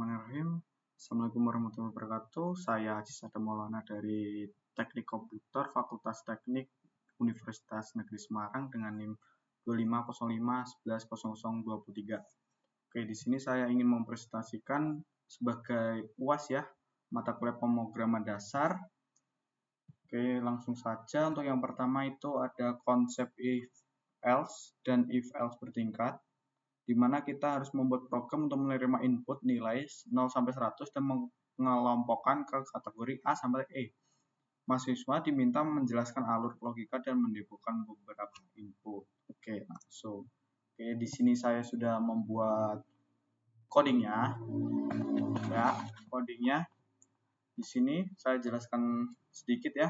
Bismillahirrahmanirrahim. Assalamualaikum warahmatullahi wabarakatuh. Saya Haji Sada Maulana dari Teknik Komputer Fakultas Teknik Universitas Negeri Semarang dengan NIM 2505110023. Oke, di sini saya ingin mempresentasikan sebagai UAS ya, mata kuliah pemrograman dasar. Oke, langsung saja. Untuk yang pertama itu ada konsep if else dan if else bertingkat, di mana kita harus membuat program untuk menerima input nilai 0 sampai 100 dan mengelompokkan ke kategori A sampai E. Mahasiswa diminta menjelaskan alur logika dan mendebugkan beberapa input. Oke, langsung. Oke, di sini saya sudah membuat codingnya. Ya, codingnya di sini saya jelaskan sedikit ya.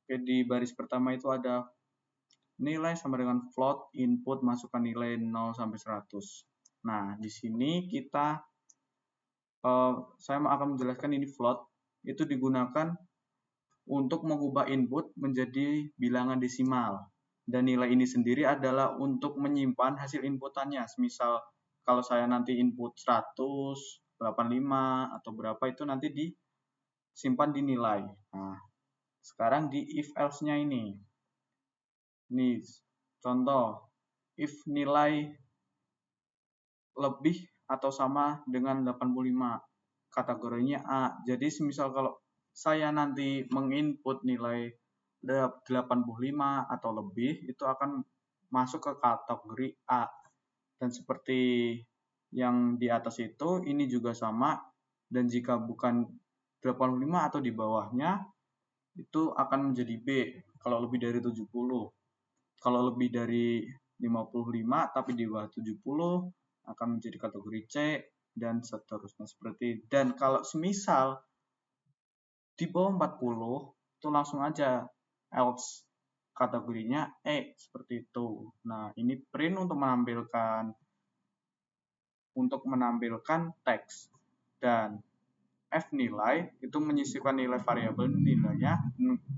Oke, di baris pertama itu ada nilai sama dengan float, input, masukkan nilai 0 sampai 100. Nah, di sini saya akan menjelaskan ini float, itu digunakan untuk mengubah input menjadi bilangan desimal. Dan nilai ini sendiri adalah untuk menyimpan hasil inputannya. Misal, kalau saya nanti input 100, 85, atau berapa itu nanti disimpan di nilai. Nah, sekarang di if else-nya ini. Nih, contoh, if nilai lebih atau sama dengan 85, kategorinya A. Jadi, semisal kalau saya nanti menginput nilai 85 atau lebih, itu akan masuk ke kategori A. Dan seperti yang di atas itu, ini juga sama. Dan jika bukan 85 atau di bawahnya, itu akan menjadi B. Kalau lebih dari 70. Kalau lebih dari 55 tapi di bawah 70 akan menjadi kategori C dan seterusnya seperti. Dan kalau semisal di bawah 40 itu langsung aja else kategorinya E seperti itu. Nah, ini print untuk menampilkan teks, dan F nilai itu menyisipkan nilai variabel nilainya.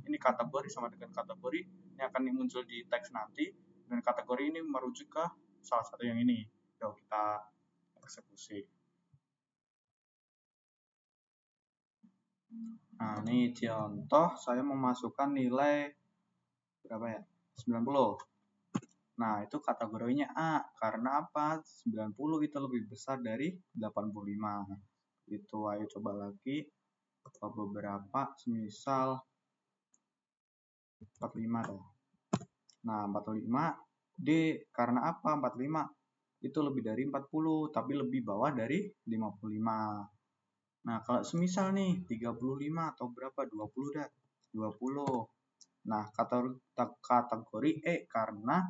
Ini kategori sama dengan kategori yang akan muncul di teks nanti, dan kategori ini merujuk ke salah satu yang ini. Yuk kita eksekusi. Nah, ini contoh saya memasukkan nilai berapa ya? 90. Nah, itu kategorinya A. Karena apa? 90 itu lebih besar dari 85. Itu ayo coba lagi ke beberapa, semisal 45 tuh. Nah, 45 D karena apa? 45 itu lebih dari 40 tapi lebih bawah dari 55. Nah, kalau semisal nih 35 atau berapa? 20 dah. 20. Nah, kategori E karena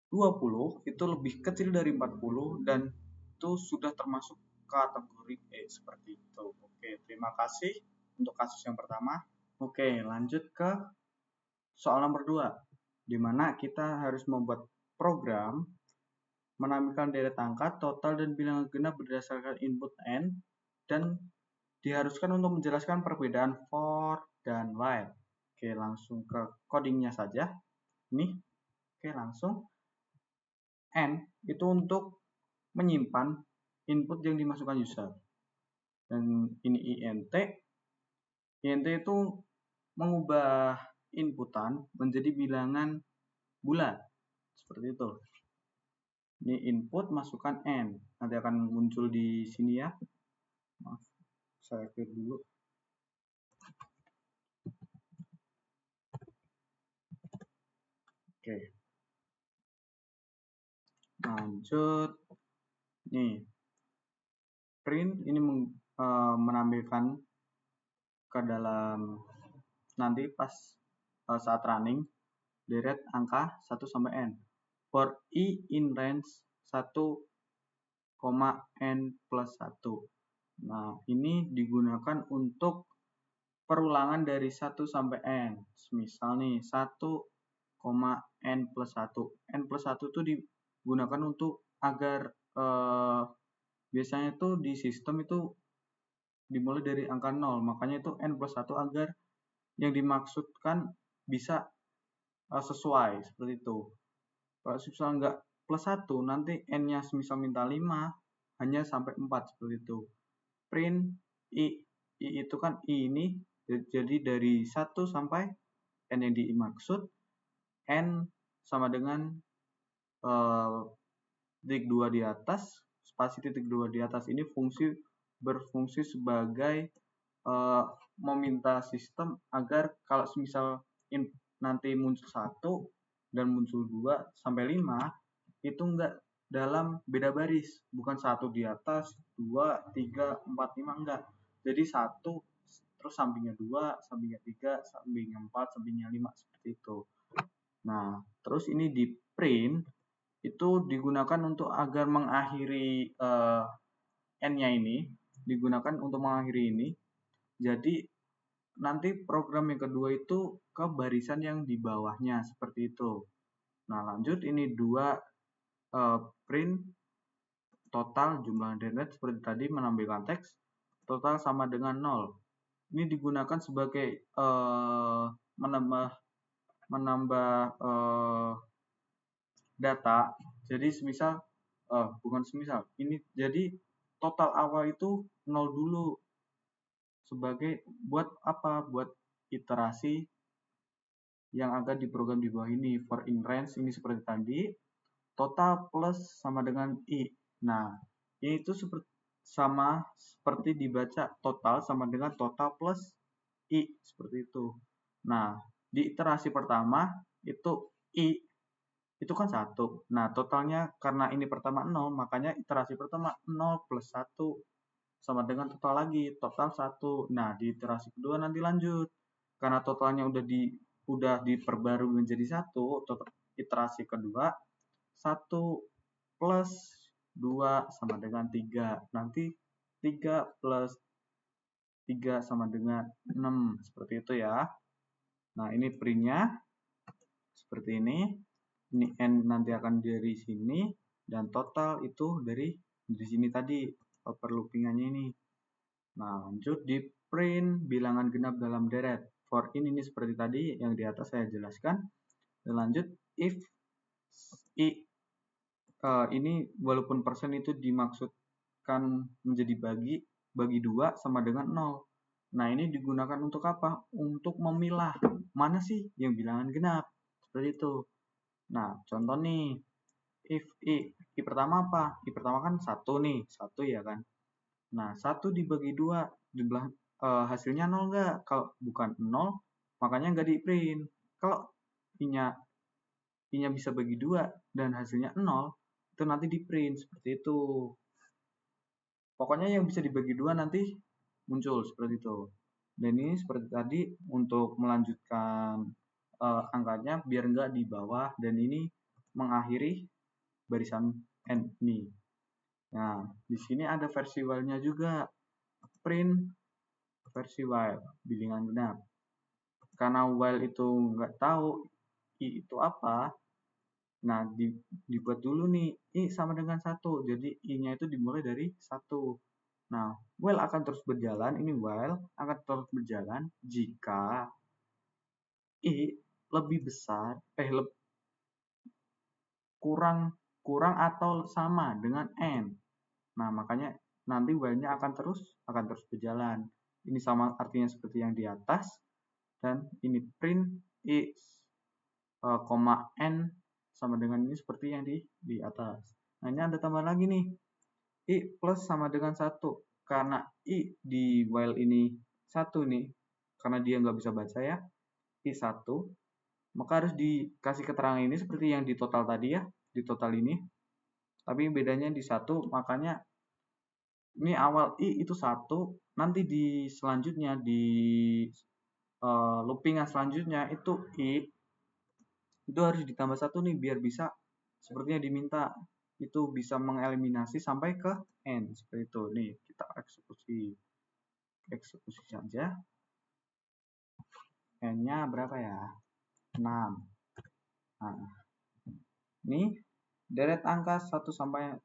20 itu lebih kecil dari 40 dan itu sudah termasuk kategori E seperti itu. Oke, terima kasih untuk kasus yang pertama. Oke, lanjut ke soal nomor 2, di mana kita harus membuat program menampilkan deret angka, total, dan bilangan genap berdasarkan input N, dan diharuskan untuk menjelaskan perbedaan for dan while. Oke, langsung ke codingnya saja. Nih, oke, langsung. N itu untuk menyimpan input yang dimasukkan user. Dan ini INT. INT itu mengubah inputan menjadi bilangan bulat. Seperti itu. Ini input, masukkan N. Nanti akan muncul di sini ya. Maaf, saya clear dulu. Oke. Lanjut. Nih. Print ini menampilkan ke dalam nanti pas saat running deret angka 1 sampai N. For I in range 1, N plus 1. Nah, ini digunakan untuk perulangan dari 1 sampai N. Misal nih, 1, N plus 1. N plus 1 itu digunakan untuk agar biasanya itu di sistem itu dimulai dari angka 0. Makanya itu N plus 1 agar yang dimaksudkan bisa sesuai. Seperti itu. Kalau misal enggak plus 1, nanti N-nya semisal minta 5, hanya sampai 4 seperti itu. Print I itu kan I ini jadi dari 1 sampai N yang dimaksud, N sama dengan titik 2 di atas, spasi titik 2 di atas ini berfungsi sebagai meminta sistem agar kalau misal nanti muncul 1 dan muncul 2 sampai 5 itu enggak dalam beda baris, bukan 1 di atas, 2, 3, 4, 5 enggak. Jadi 1 terus sampingnya 2, sampingnya 3, sampingnya 4, sampingnya 5 seperti itu. Nah, terus ini di print itu digunakan untuk agar mengakhiri N-nya ini, digunakan untuk mengakhiri ini. Jadi nanti program yang kedua itu ke barisan yang di bawahnya seperti itu. Nah, lanjut ini 2 print total jumlah deret seperti tadi menampilkan teks total sama dengan 0. Ini digunakan sebagai menambah data. Jadi semisal bukan semisal, ini jadi total awal itu 0 dulu. Sebagai buat apa? Buat iterasi yang ada di program di bawah ini. For in range ini seperti tadi, total plus sama dengan I. Nah, ini itu sama seperti dibaca total sama dengan total plus I seperti itu. Nah, di iterasi pertama itu I itu kan 1. Nah, totalnya karena ini pertama 0, makanya iterasi pertama 0 plus 1 sama dengan total lagi, total 1. Nah, di iterasi kedua nanti lanjut. Karena totalnya udah diperbarui menjadi 1, total iterasi kedua 1 plus 2 sama dengan 3. Nanti 3 plus 3 sama dengan 6. Seperti itu ya. Nah, ini printnya seperti ini. Ini N nanti akan dari sini. Dan total itu dari sini tadi. Overloopingannya ini. Nah, lanjut di print bilangan genap dalam deret. For in ini seperti tadi yang di atas saya jelaskan. Dan lanjut if I ini walaupun persen itu dimaksudkan menjadi bagi 2 sama dengan 0. Nah, ini digunakan untuk apa? Untuk memilah mana sih yang bilangan genap. Seperti itu. Nah, contoh nih. If I pertama apa? I pertama kan 1 nih. 1 ya kan? Nah, 1 dibagi 2. Jumlah hasilnya 0 enggak? Kalau bukan 0, makanya enggak di print. Kalau I-nya bisa bagi 2 dan hasilnya 0, itu nanti di print seperti itu. Pokoknya yang bisa dibagi 2 nanti muncul seperti itu. Dan ini seperti tadi untuk melanjutkan angkanya biar enggak di bawah, dan ini mengakhiri barisan N ini. Nah, di sini ada versi while-nya juga. Print versi while, bilangan genap. Karena while itu nggak tahu I itu apa, nah dibuat dulu nih, I sama dengan 1. Jadi I-nya itu dimulai dari 1. Nah, while akan terus berjalan, ini while akan terus berjalan jika I lebih besar, kurang atau sama dengan N. Nah, makanya nanti while-nya akan terus berjalan. Ini sama artinya seperti yang di atas, dan ini print I, N sama dengan ini seperti yang di atas. Nah, ini ada tambah lagi nih. I plus sama dengan 1. Karena I di while ini 1 nih, karena dia nggak bisa baca ya, I 1, maka harus dikasih keterangan ini seperti yang di total tadi ya, di total ini. Tapi bedanya di 1, makanya ini awal I itu 1, nanti di selanjutnya, di loopingan selanjutnya itu I itu harus ditambah 1 nih biar bisa sepertinya diminta itu bisa mengeliminasi sampai ke N seperti itu. Nih kita eksekusi saja. N-nya berapa ya? 6. Nah, ini deret angka 1 sampai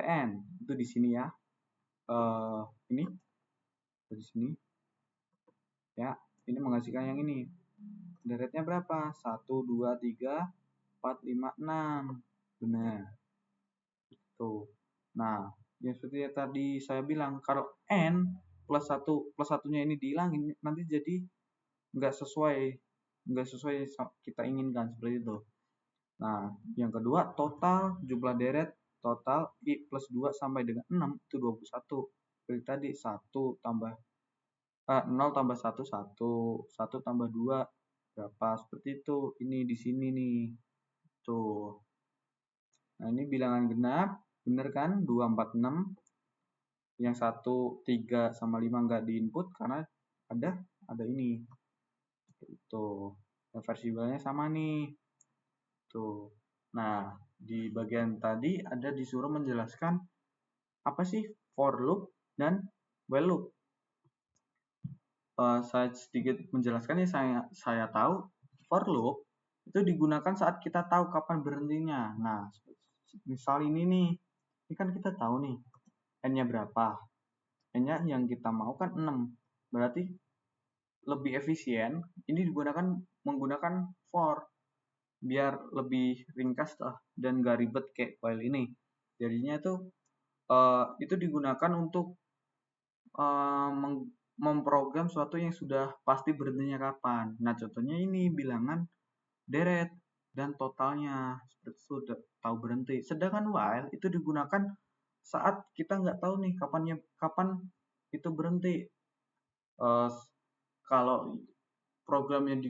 N itu di sini ya. Ini di sini ya. Ini menghasilkan yang ini. Deretnya berapa? 1, 2, 3, 4, 5, 6. Benar. Tuh. Nah, Ya seperti yang tadi saya bilang, kalau n plus satunya ini dihilangin, nanti jadi nggak sesuai kita inginkan, seperti itu. Nah, yang kedua, total jumlah deret total i plus 2 sampai dengan 6 itu 21. Seperti tadi 1 tambah 0 tambah 1 1 tambah 2 berapa, seperti itu. Ini di sini nih. Tuh. Nah, ini bilangan genap, bener kan? 2 4 6. Yang 1 3 sama 5 nggak diinput karena ada ini. Tuh. Versi bilangnya sama nih. Tuh. Nah, di bagian tadi ada disuruh menjelaskan apa sih for loop dan while loop. Saya sedikit menjelaskan, saya tahu for loop itu digunakan saat kita tahu kapan berhentinya. Nah, misal ini nih, ini kan kita tahu nih n-nya berapa. N-nya yang kita mau kan 6. Berarti lebih efisien ini menggunakan for, biar lebih ringkas lah dan gak ribet kayak while ini. Jadinya itu digunakan untuk memprogram suatu yang sudah pasti berhentinya kapan. Nah, contohnya ini bilangan deret dan totalnya seperti itu, sudah tahu berhenti. Sedangkan while itu digunakan saat kita nggak tahu nih kapan itu berhenti. Kalau program yang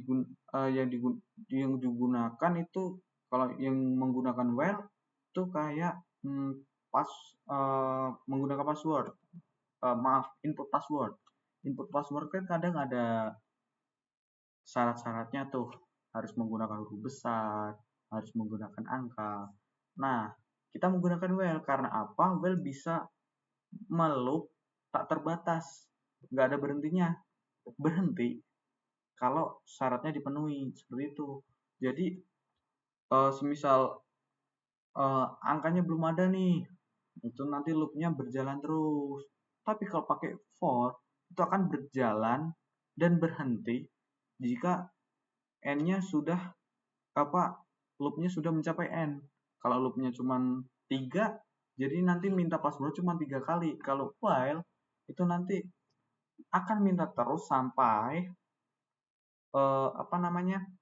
digunakan itu, kalau yang menggunakan while itu kayak menggunakan password. Input password. Input password kan kadang ada syarat-syaratnya tuh, harus menggunakan huruf besar, harus menggunakan angka. Nah, kita menggunakan while karena apa? While bisa meloop tak terbatas, nggak ada berhentinya. Berhenti kalau syaratnya dipenuhi, seperti itu. Jadi semisal angkanya belum ada nih, itu nanti loopnya berjalan terus. Tapi kalau pakai for, itu akan berjalan dan berhenti jika n-nya sudah loopnya sudah mencapai n. Kalau loopnya cuma 3, jadi nanti minta password cuma 3 kali. Kalau while itu nanti akan minta terus sampai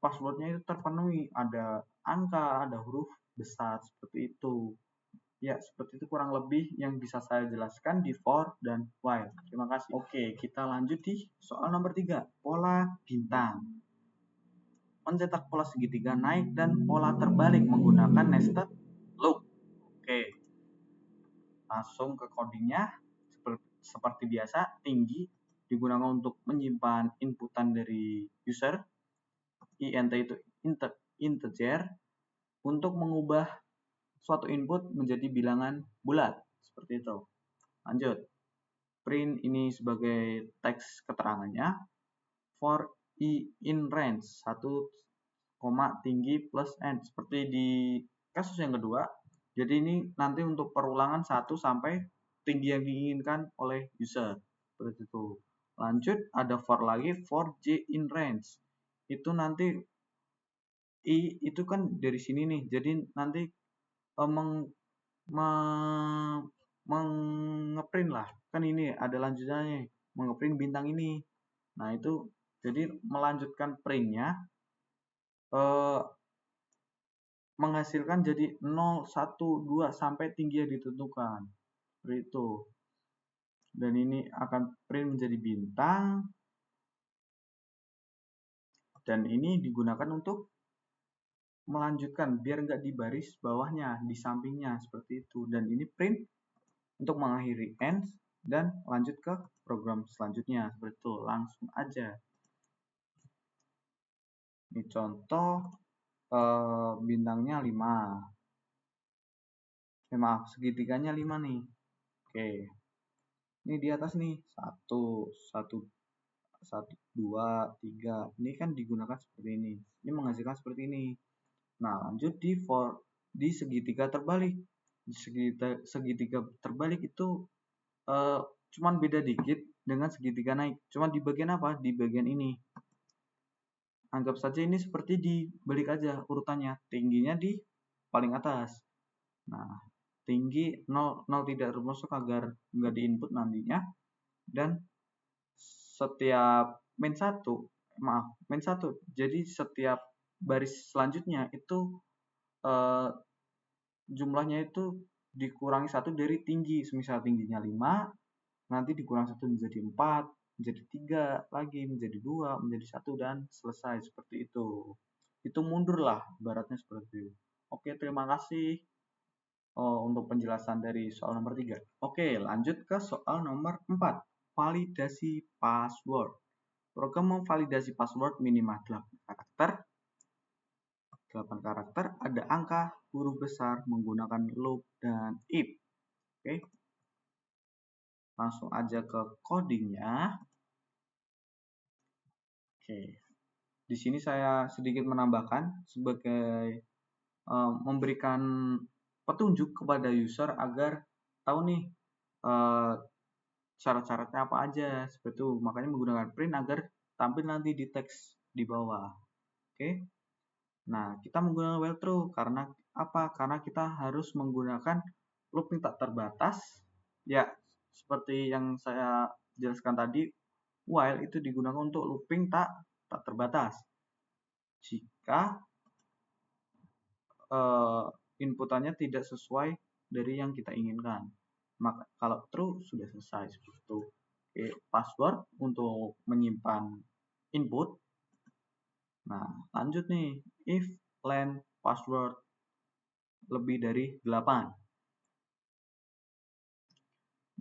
passwordnya itu terpenuhi, ada angka, ada huruf besar, seperti itu. Ya, seperti itu kurang lebih yang bisa saya jelaskan di for dan while. Terima kasih. Oke, kita lanjut di soal nomor 3, pola bintang. Mencetak pola segitiga naik dan pola terbalik menggunakan nested loop. Oke, langsung ke codingnya. Seperti biasa, tinggi digunakan untuk menyimpan inputan dari user. Int itu integer untuk mengubah suatu input menjadi bilangan bulat, seperti itu. Lanjut, print ini sebagai teks keterangannya. For i in range 1, tinggi plus n, seperti di kasus yang kedua. Jadi ini nanti untuk perulangan 1 sampai tinggi yang diinginkan oleh user, seperti itu. Lanjut, ada for lagi, for j in range. Itu nanti i itu kan dari sini nih, jadi nanti mengeprint lah, kan ini ada lanjutannya, mengeprint bintang ini. Nah, itu jadi melanjutkan printnya menghasilkan jadi 0, 1, 2 sampai tinggi yang ditentukan, seperti itu. Dan ini akan print menjadi bintang, dan ini digunakan untuk melanjutkan biar nggak di baris bawahnya, di sampingnya, seperti itu. Dan ini print untuk mengakhiri ends dan lanjut ke program selanjutnya, seperti itu. Langsung aja. Ini contoh bintangnya 5. Maaf, segitiganya 5 nih. Oke. Ini di atas nih 1, 2, 3. Ini kan digunakan seperti ini. Ini menghasilkan seperti ini. Nah, lanjut di segitiga terbalik. Di segitiga terbalik itu cuman beda dikit dengan segitiga naik. Cuman di bagian apa? Di bagian ini. Anggap saja ini seperti dibalik aja urutannya. Tingginya di paling atas. Nah, tinggi 0 tidak termasuk agar nggak diinput nantinya, dan setiap min 1 jadi setiap baris selanjutnya itu jumlahnya itu dikurangi 1 dari tinggi. Semisal tingginya 5, nanti dikurang 1 menjadi 4, menjadi 3 lagi, menjadi 2, menjadi 1, dan selesai seperti itu. Itu mundur lah, ibaratnya seperti itu. Oke, terima kasih untuk penjelasan dari soal nomor 3. Oke, lanjut ke soal nomor 4. Validasi password. Program memvalidasi password minimal 8 karakter. 8 karakter, ada angka, huruf besar, menggunakan loop, dan if. Oke. Langsung aja ke codingnya. Oke. Di sini saya sedikit menambahkan sebagai memberikan petunjuk kepada user agar tahu nih syarat-syaratnya apa aja, seperti itu. Makanya menggunakan print agar tampil nanti di teks di bawah. Oke. Nah, kita menggunakan while true karena apa? Karena kita harus menggunakan loop yang tak terbatas. Ya, seperti yang saya jelaskan tadi, while itu digunakan untuk looping tak terbatas. Jika inputannya tidak sesuai dari yang kita inginkan. Maka kalau true sudah selesai seperti itu. Oke, password untuk menyimpan input. Nah, lanjut nih. If length password lebih dari 8.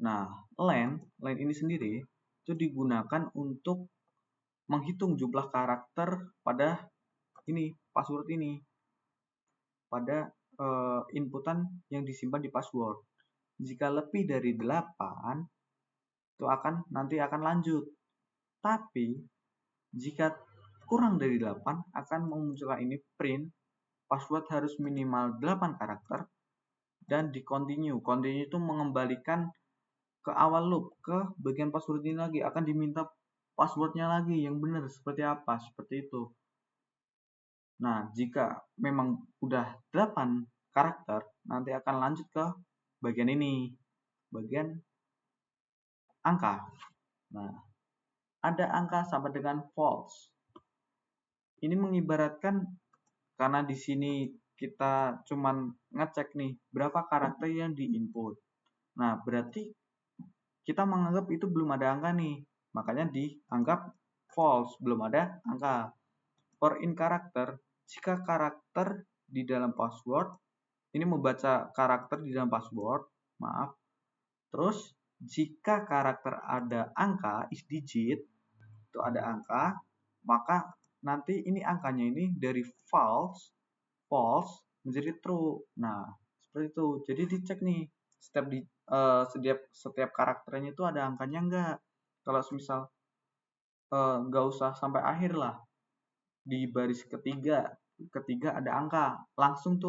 Nah, length ini sendiri itu digunakan untuk menghitung jumlah karakter pada ini password ini. Pada inputan yang disimpan di password. Jika lebih dari 8, itu nanti akan lanjut. Tapi jika kurang dari 8 akan memunculkan ini print password harus minimal 8 karakter dan di continue. Continue itu mengembalikan ke awal loop, ke bagian password ini lagi, akan diminta passwordnya lagi yang benar seperti apa, seperti itu. Nah, jika memang udah 8 karakter, nanti akan lanjut ke bagian ini, bagian angka. Nah, ada angka sampai dengan false. Ini mengibaratkan karena di sini kita cuman ngecek nih berapa karakter yang diinput. Nah, berarti kita menganggap itu belum ada angka nih. Makanya dianggap false, belum ada angka. For in karakter, jika karakter di dalam password, ini membaca karakter di dalam password, maaf. Terus, jika karakter ada angka, is digit, itu ada angka, maka nanti ini angkanya ini dari false menjadi true. Nah, seperti itu. Jadi dicek nih setiap karakternya itu ada angkanya enggak. Kalau misal nggak usah sampai akhir lah, di baris ketiga ada angka, langsung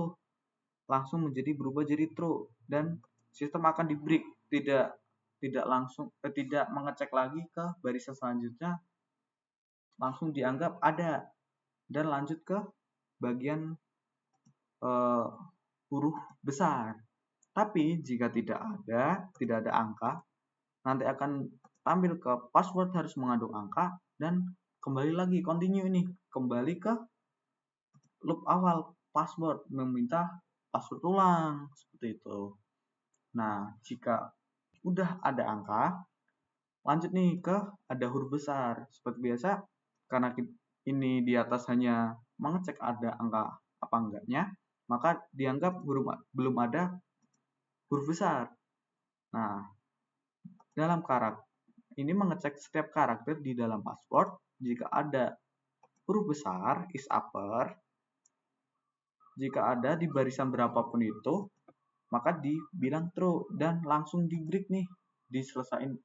menjadi berubah jadi true dan sistem akan di break, tidak langsung tidak mengecek lagi ke barisan selanjutnya, langsung dianggap ada dan lanjut ke bagian huruf besar. Tapi jika tidak ada angka, nanti akan tampil ke password harus mengandung angka dan kembali lagi continue ini, kembali ke loop awal password, meminta password ulang seperti itu. Nah, jika udah ada angka, lanjut nih ke ada huruf besar. Seperti biasa, karena ini di atas hanya mengecek ada angka apa enggaknya, maka dianggap belum ada huruf besar. Nah, dalam karakter ini mengecek setiap karakter di dalam password. Jika ada huruf besar is upper, jika ada di barisan berapapun itu, maka dibilang true dan langsung di break nih,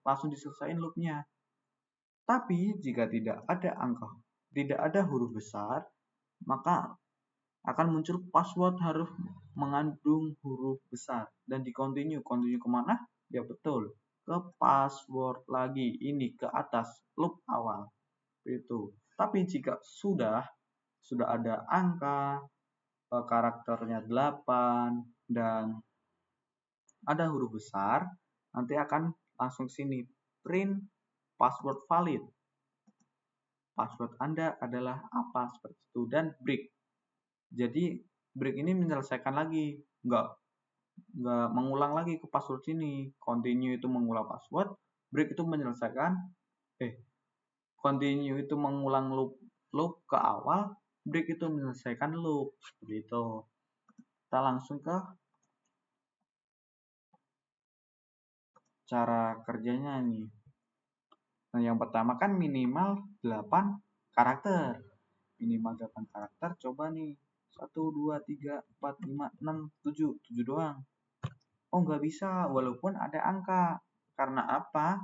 langsung diselesain loopnya. Tapi jika tidak ada angka, tidak ada huruf besar, maka akan muncul password harus mengandung huruf besar dan di continue kemana? Ya betul, ke password lagi, ini ke atas loop awal itu. Tapi jika sudah ada angka, karakternya 8 dan ada huruf besar, nanti akan langsung sini print password valid. Password Anda adalah apa, seperti itu, dan break. Jadi break ini menyelesaikan lagi, nggak mengulang lagi ke password sini. Continue itu mengulang password, break itu menyelesaikan, continue itu mengulang loop ke awal, break itu menyelesaikan loop, seperti itu. Kita langsung ke cara kerjanya nih. Nah, yang pertama kan minimal 8 karakter. Minimal 8 karakter, coba nih. 1, 2, 3, 4, 5, 6, 7. 7 doang. Oh, nggak bisa, walaupun ada angka. Karena apa?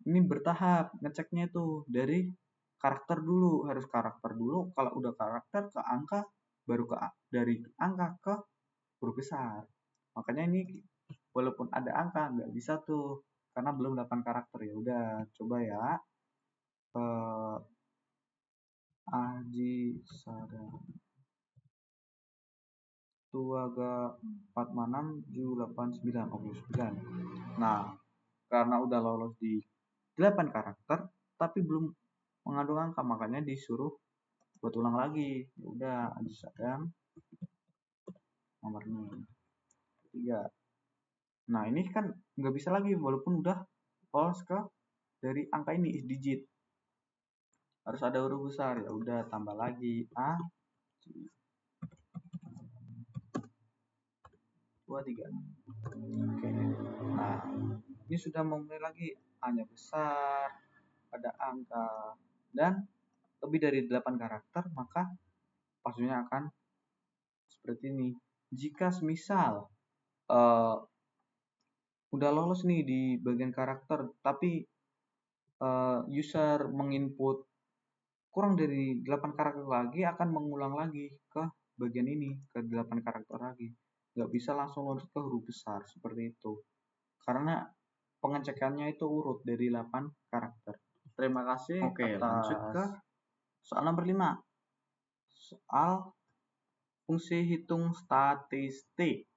Ini bertahap, ngeceknya itu dari karakter dulu. Harus karakter dulu, kalau udah karakter ke angka, baru dari angka ke huruf besar. Makanya ini walaupun ada angka, nggak bisa tuh. Karena belum 8 karakter. Ya udah, coba ya. Aji Sada Tuaga 456 789. Oke, 9. Nah, karena udah lolos di 8 karakter tapi belum mengandung angka, makanya disuruh buat ulang lagi. Ya udah, Aji Sadam nomornya 3. Nah, ini kan nggak bisa lagi walaupun udah lolos ke dari angka ini digit. Harus ada huruf besar. Ya udah, tambah lagi A 23. Oke. Nah, ini sudah memulai lagi, A-nya besar, ada angka, dan lebih dari 8 karakter, maka passwordnya akan seperti ini. Jika semisal udah lolos nih di bagian karakter, tapi user menginput kurang dari 8 karakter lagi, akan mengulang lagi ke bagian ini, ke 8 karakter lagi. Nggak bisa langsung lolos ke huruf besar, seperti itu. Karena pengecekannya itu urut dari 8 karakter. Terima kasih. Oke, lanjut ke soal nomor 5. Soal fungsi hitung statistik.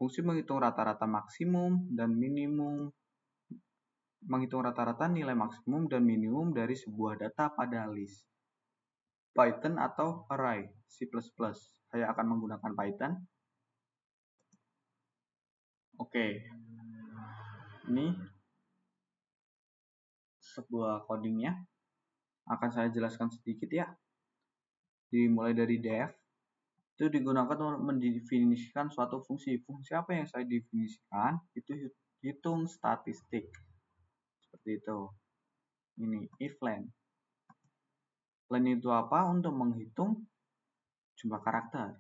Fungsi menghitung rata-rata maksimum dan minimum, menghitung rata-rata nilai maksimum dan minimum dari sebuah data pada list Python atau array C++. Saya akan menggunakan Python. Oke. Ini sebuah codingnya. Akan saya jelaskan sedikit ya. Dimulai dari def. Itu digunakan untuk mendefinisikan suatu fungsi. Fungsi apa yang saya definisikan? Itu hitung statistik. Seperti itu. Ini if len. Len itu apa? Untuk menghitung jumlah karakter.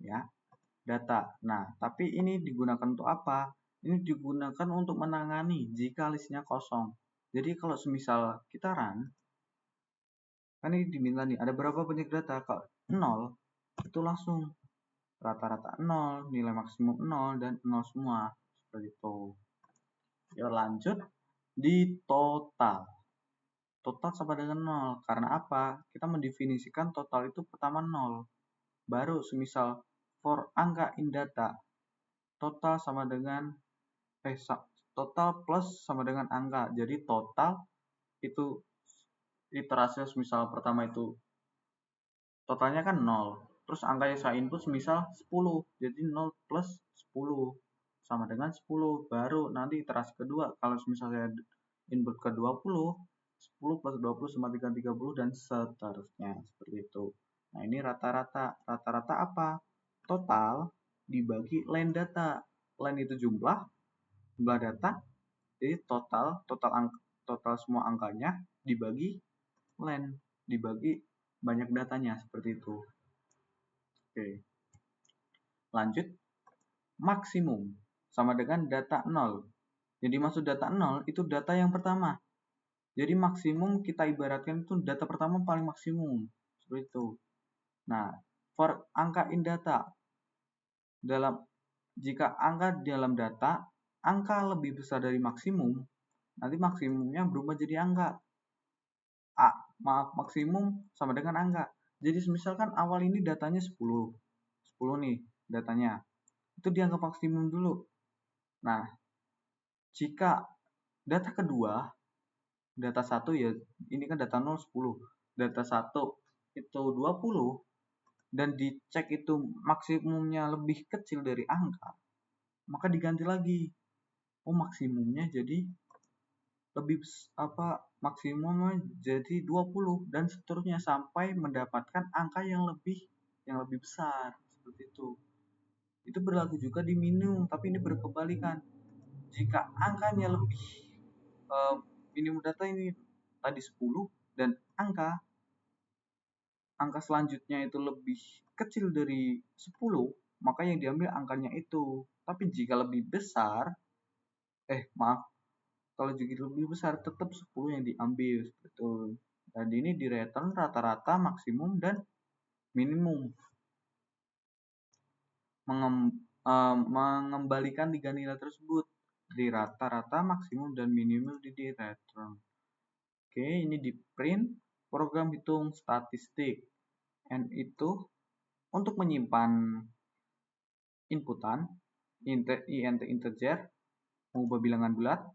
Ya, data. Nah, tapi ini digunakan untuk apa? Ini digunakan untuk menangani jika listnya kosong. Jadi kalau semisal kita run, kan ini diminta nih, ada berapa banyak data? Kalau 0, itu langsung rata-rata 0, nilai maksimum 0, dan 0 semua. Seperti itu. Yuk lanjut di total. Total sama dengan 0. Karena apa? Kita mendefinisikan total itu pertama 0. Baru semisal for angka in data, total sama dengan total plus sama dengan angka. Jadi total itu iterasinya semisal pertama itu totalnya kan 0. Terus angka yang saya input semisal 10. Jadi 0 plus 10 sama dengan 10. Baru nanti iterasi kedua, kalau semisal saya input ke 20, 10 plus 20 sama 30 dan seterusnya. Seperti itu. Nah, ini rata-rata. Rata-rata apa? Total dibagi line data. Line itu jumlah data. Jadi total semua angkanya dibagi line, dibagi banyak datanya, seperti itu. Oke. Lanjut, maksimum sama dengan data 0. Jadi maksud data 0 itu data yang pertama. Jadi maksimum kita ibaratkan itu data pertama paling maksimum. Seperti itu. Nah, for angka in data, jika angka dalam data, angka lebih besar dari maksimum, nanti maksimumnya berubah jadi angka. Maksimum sama dengan angka. Jadi misalkan awal ini datanya 10. 10 nih datanya. itu dianggap maksimum dulu. Nah, jika data kedua, data 1 ya, ini kan data 0, 10. Data 1 itu 20, dan dicek itu maksimumnya lebih kecil dari angka, maka diganti lagi. Oh, maksimumnya jadi lebih maksimum jadi 20 dan seterusnya sampai mendapatkan angka yang lebih besar, seperti itu. Itu berlaku juga di minimum, tapi ini berkebalikan. Jika angkanya lebih minimum data ini tadi 10 dan angka selanjutnya itu lebih kecil dari 10, maka yang diambil angkanya itu. Tapi jika lebih besar, kalau jadi lebih besar tetap 10 yang diambil. Betul. Dan ini di return rata-rata, maksimum, dan minimum. Mengembalikan tiga nilai tersebut di rata-rata, maksimum, dan minimum di return. Oke, ini di print program hitung statistik. N itu untuk menyimpan inputan, int integer, mengubah bilangan bulat,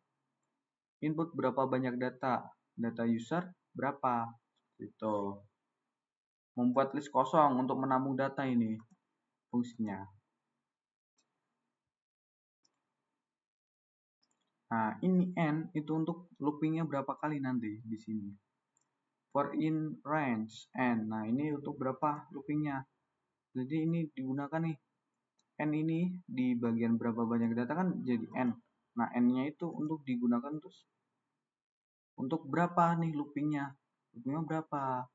input berapa banyak data user berapa, gitu. Membuat list kosong untuk menampung data ini fungsinya. Nah, ini n itu untuk loopingnya berapa kali nanti di sini. For in range n. Nah, ini untuk berapa loopingnya. Jadi ini digunakan nih. N ini di bagian berapa banyak data kan jadi n. Nah, n-nya itu untuk digunakan terus untuk berapa nih loopingnya. Loopingnya berapa?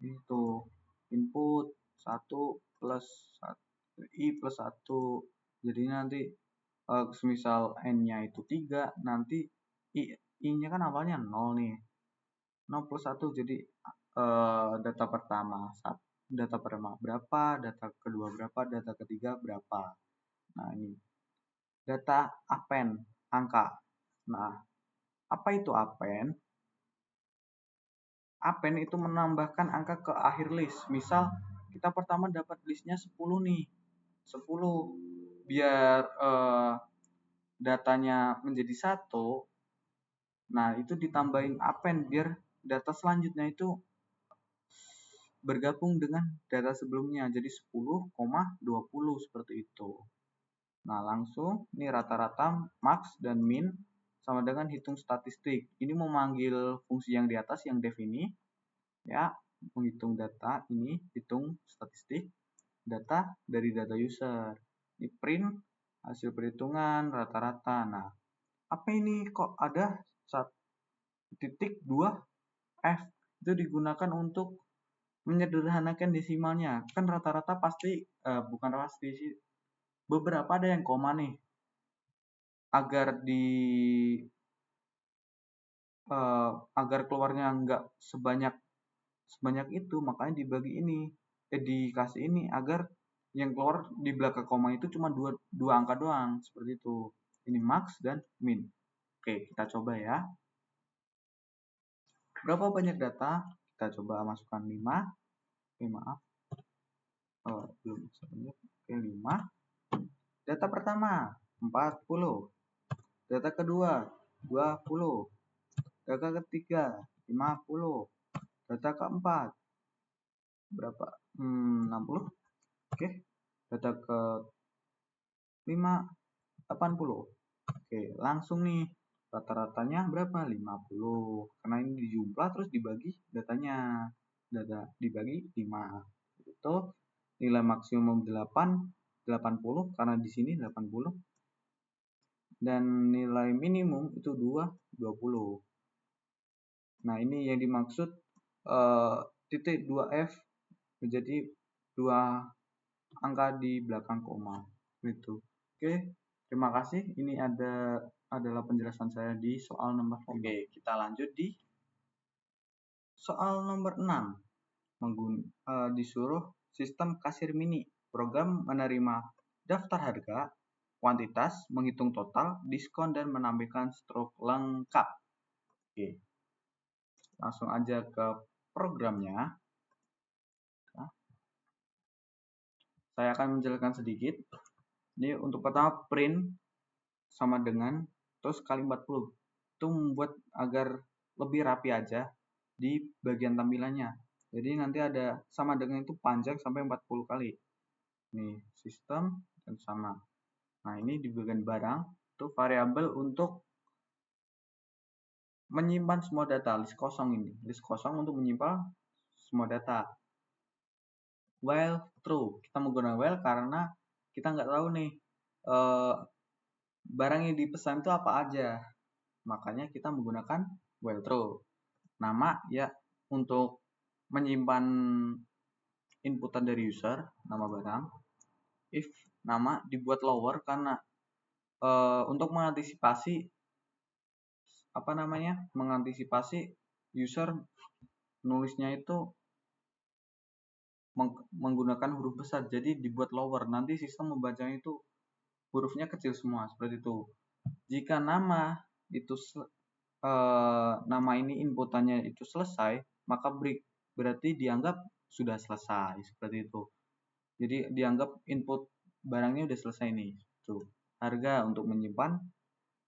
Itu input 1 plus 1, i plus 1. Jadi nanti semisal n-nya itu 3, nanti i-nya kan awalnya 0 nih. 0 plus 1, jadi data pertama berapa, data kedua berapa, data ketiga berapa. Nah, ini data append, angka. Nah, apa itu append? Append itu menambahkan angka ke akhir list. Misal kita pertama dapat listnya 10 nih. 10. Biar datanya menjadi 1. Nah, itu ditambahin append biar data selanjutnya itu bergabung dengan data sebelumnya. Jadi 10,20 seperti itu. Nah, langsung ini rata-rata, max, dan min sama dengan hitung statistik. Ini memanggil fungsi yang di atas yang def ini, ya, menghitung data ini, hitung statistik data dari data user. Ini print hasil perhitungan rata-rata. Nah, apa ini kok ada 1.2f? Itu digunakan untuk menyederhanakan desimalnya. Kan rata-rata pasti bukan pasti sih, beberapa ada yang koma nih. Agar keluarnya nggak sebanyak itu, makanya dibagi ini, dikasih ini agar yang keluar di belakang koma itu cuma dua angka doang, seperti itu. Ini max dan min. Oke, kita coba ya. Berapa banyak data? Kita coba masukkan 5. Maaf. Belum sebanyak. Oke, 5. Data pertama 40. Data kedua 20. Data ketiga 50. Data keempat berapa? 60. Oke. Data ke 5 80. Oke, langsung nih rata-ratanya berapa? 50. Karena ini dijumlah terus dibagi datanya. Data dibagi 5. Itu nilai maksimum 80 karena di sini 80. Dan nilai minimum itu 20. Nah, ini yang dimaksud titik 2F menjadi 2 angka di belakang koma. Gitu. Oke, terima kasih. Ini adalah penjelasan saya di soal nomor 5. Oke, kita lanjut di soal nomor 6. Disuruh sistem kasir mini. Program menerima daftar harga, kuantitas, menghitung total, diskon, dan menampilkan struk lengkap. Oke. Langsung aja ke programnya. Saya akan menjelaskan sedikit. Ini untuk pertama print sama dengan terus kali 40. Itu membuat agar lebih rapi aja di bagian tampilannya. Jadi nanti ada sama dengan itu panjang sampai 40 kali. Nih, sistem dan sama. Nah, ini di bagian barang itu variabel untuk menyimpan semua data, list kosong ini. List kosong untuk menyimpan semua data. While true, kita menggunakan while karena kita nggak tahu nih barang yang dipesan itu apa aja. Makanya kita menggunakan while true. Nama ya untuk menyimpan inputan dari user, nama barang. If nama dibuat lower karena untuk mengantisipasi mengantisipasi user nulisnya itu menggunakan huruf besar, jadi dibuat lower, nanti sistem membacanya itu hurufnya kecil semua, seperti itu. Jika nama itu nama ini inputannya itu selesai, maka break, berarti dianggap sudah selesai, seperti itu. Jadi dianggap input barangnya udah selesai nih. Tuh. Harga untuk menyimpan,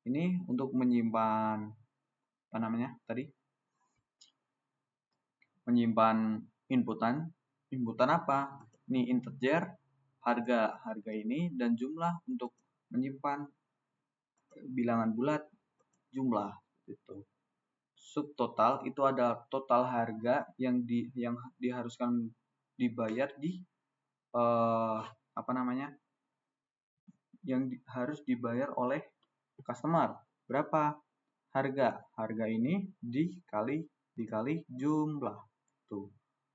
ini untuk menyimpan menyimpan inputan apa? Ini integer, harga ini, dan jumlah untuk menyimpan bilangan bulat jumlah itu. Subtotal itu adalah total harga yang diharuskan dibayar di yang harus dibayar oleh customer. Berapa harga ini dikali jumlah. Tuh.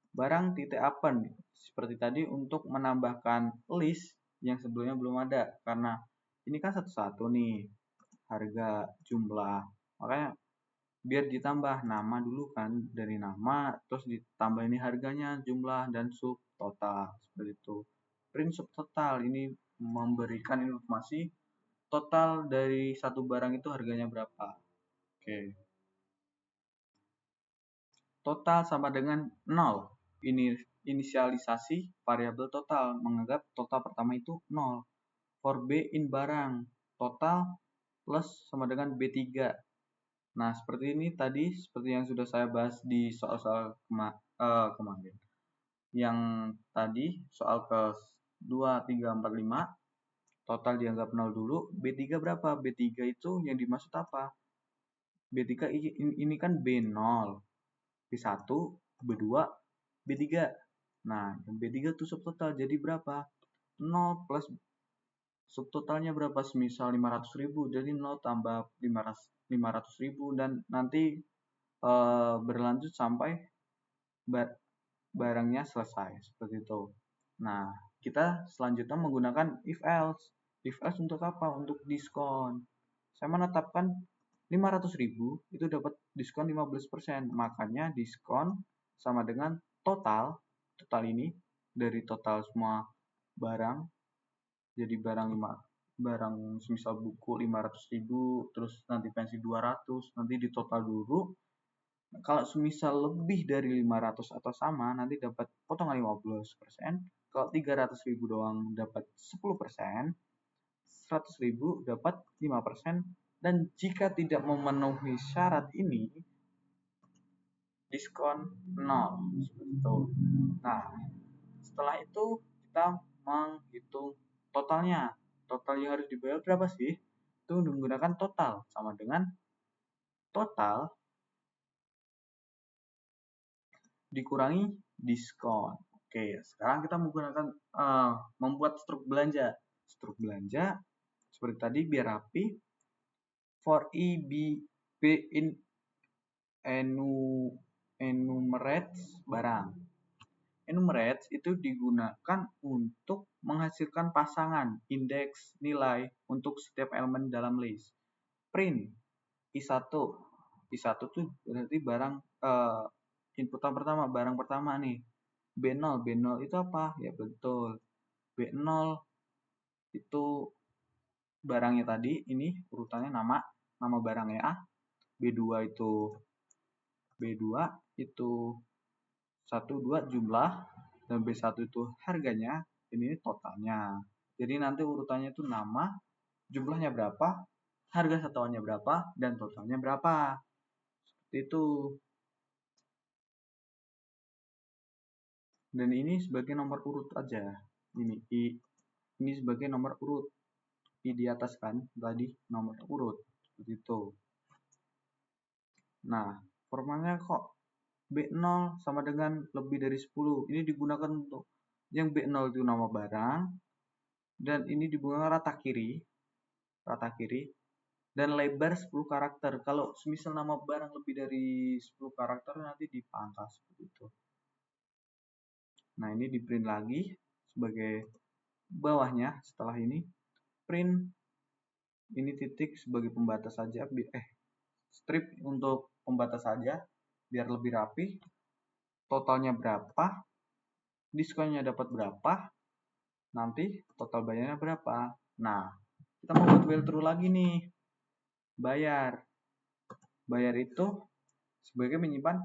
Barang titik append seperti tadi untuk menambahkan list yang sebelumnya belum ada, karena ini kan satu-satu nih harga jumlah, makanya biar ditambah nama dulu kan, dari nama terus ditambah ini harganya, jumlah, dan subtotal, seperti itu. Print subtotal ini memberikan informasi total dari satu barang itu harganya berapa. Oke. Total sama dengan 0. Ini inisialisasi variabel total, menganggap total pertama itu 0. For B in barang, total plus sama dengan B3. Nah, seperti ini tadi, seperti yang sudah saya bahas di soal-soal kemarin. Yang tadi, soal ke 2, 3, 4, 5, total dianggap 0 dulu. B3 berapa? B3 itu yang dimaksud apa? B3 ini kan B0. B1, B2, B3. Nah, yang B3 itu subtotal, jadi berapa? 0 plus subtotalnya berapa? Semisal 500.000, jadi 0 tambah 500.000, dan nanti berlanjut sampai barangnya selesai, seperti itu. Nah, kita selanjutnya menggunakan if else. If else untuk apa? Untuk diskon. Saya menetapkan 500.000 itu dapat diskon 15%. Makanya diskon sama dengan total ini dari total semua barang. Jadi barang semisal buku 500.000, terus nanti pensi 200, nanti di total dulu. Kalau semisal lebih dari 500 atau sama, nanti dapat potongan 15%. Kalau 300.000 doang dapat 10%, 100.000 dapat 5%, dan jika tidak memenuhi syarat ini, diskon 0. Seperti itu. Nah, setelah itu kita menghitung totalnya. Total yang harus dibayar berapa sih? Itu menggunakan total, sama dengan total dikurangi diskon. Oke, sekarang kita menggunakan membuat struk belanja. Struk belanja seperti tadi biar rapi. For E, B in enumerate barang. Enumerate itu digunakan untuk menghasilkan pasangan, indeks, nilai untuk setiap elemen dalam list. Print I1. I1 itu berarti barang inputan pertama, barang pertama nih. B0 itu apa? Ya betul. B0 itu barangnya tadi, ini urutannya nama barangnya A. B2 itu 1, 2 jumlah, dan B1 itu harganya, ini totalnya. Jadi nanti urutannya itu nama, jumlahnya berapa, harga satuannya berapa, dan totalnya berapa. Seperti itu. Dan ini sebagai nomor urut aja. Ini sebagai nomor urut. I di atas kan tadi nomor urut. Seperti itu. Nah, formatnya kok B0 sama dengan lebih dari 10. Ini digunakan untuk yang B0 itu nama barang, dan ini digunakan rata kiri, dan lebar 10 karakter. Kalau semisal nama barang lebih dari 10 karakter nanti dipangkas seperti itu. Nah, ini di print lagi sebagai bawahnya. Setelah ini print ini titik sebagai pembatas saja, strip untuk pembatas saja biar lebih rapi. Totalnya berapa, diskonnya dapat berapa, nanti total bayarnya berapa. Nah, kita mau buat while true lagi nih. Bayar itu sebagai menyimpan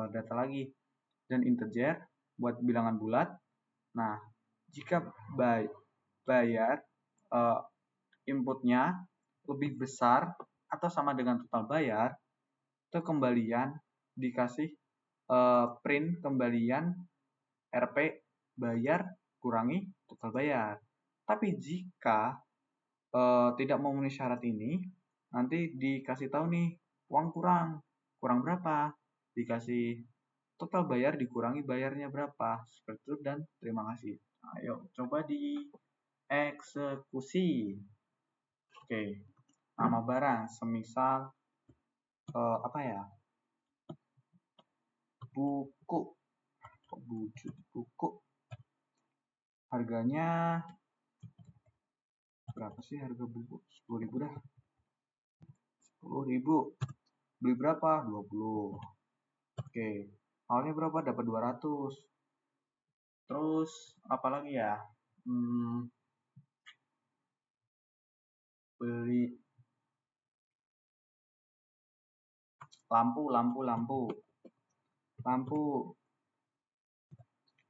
data lagi, dan integer buat bilangan bulat. Nah, jika bayar inputnya lebih besar atau sama dengan total bayar, itu kembalian dikasih print kembalian RP bayar kurangi total bayar. Tapi jika tidak memenuhi syarat ini, nanti dikasih tahu nih uang kurang berapa, dikasih total bayar dikurangi bayarnya berapa, seperti itu. Dan terima kasih. Ayo coba dieksekusi. Oke, nama barang semisal apa ya, buku, harganya berapa sih harga buku? 10.000 dah. 10.000. Beli berapa? 20. Oke, awalnya berapa? Dapat 200. Terus apa lagi ya? Beli lampu.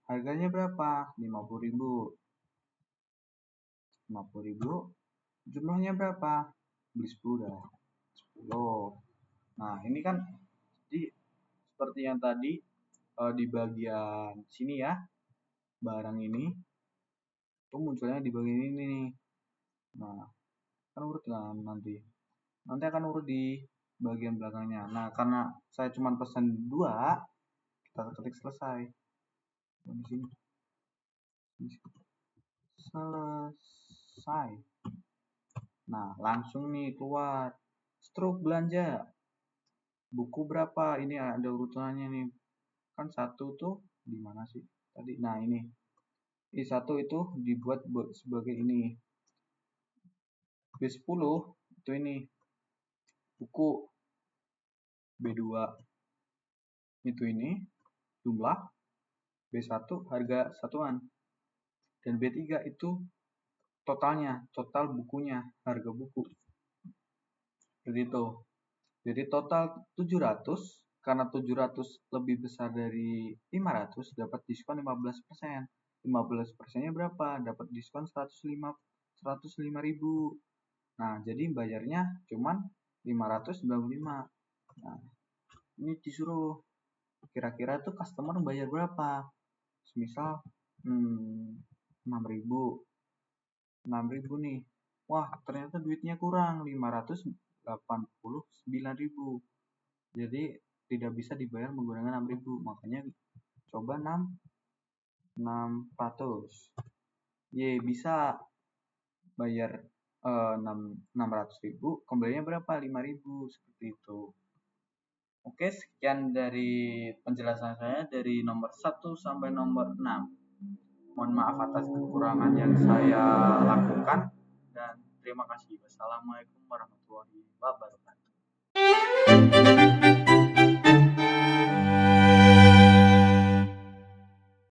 Harganya berapa? 50.000. Jumlahnya berapa? Beli 10 dah. 10. Nah, ini kan seperti yang tadi di bagian sini ya. Barang ini itu munculnya di bagian ini nih. Nah, kan urut kan nanti akan urut di bagian belakangnya. Nah, karena saya cuma pesan 2, kita ketik selesai. Di sini. Selesai. Nah, langsung nih keluar struk belanja. Buku berapa? Ini ada urutannya nih. Kan satu tuh di mana sih tadi? Nah, ini satu itu dibuat sebagai ini. B10 itu ini buku. B2 itu ini jumlah. B1 harga satuan. Dan B3 itu totalnya, total bukunya, harga buku. Seperti itu. Jadi total 700, karena 700 lebih besar dari 500, dapat diskon 15%. 15%-nya berapa? Dapat diskon 105.000. Nah, jadi bayarnya cuman 595. Nah, ini disuruh kira-kira tuh customer bayar berapa? Misal 6.000 nih. Wah, ternyata duitnya kurang 589.000. Jadi tidak bisa dibayar menggunakan 6.000. Makanya coba 600. Bisa bayar 600.000, kembalinya berapa? 5.000, seperti itu. Oke, sekian dari penjelasan saya dari nomor 1 sampai nomor 6. Mohon maaf atas kekurangan yang saya lakukan, dan terima kasih. Wassalamualaikum warahmatullahi wabarakatuh.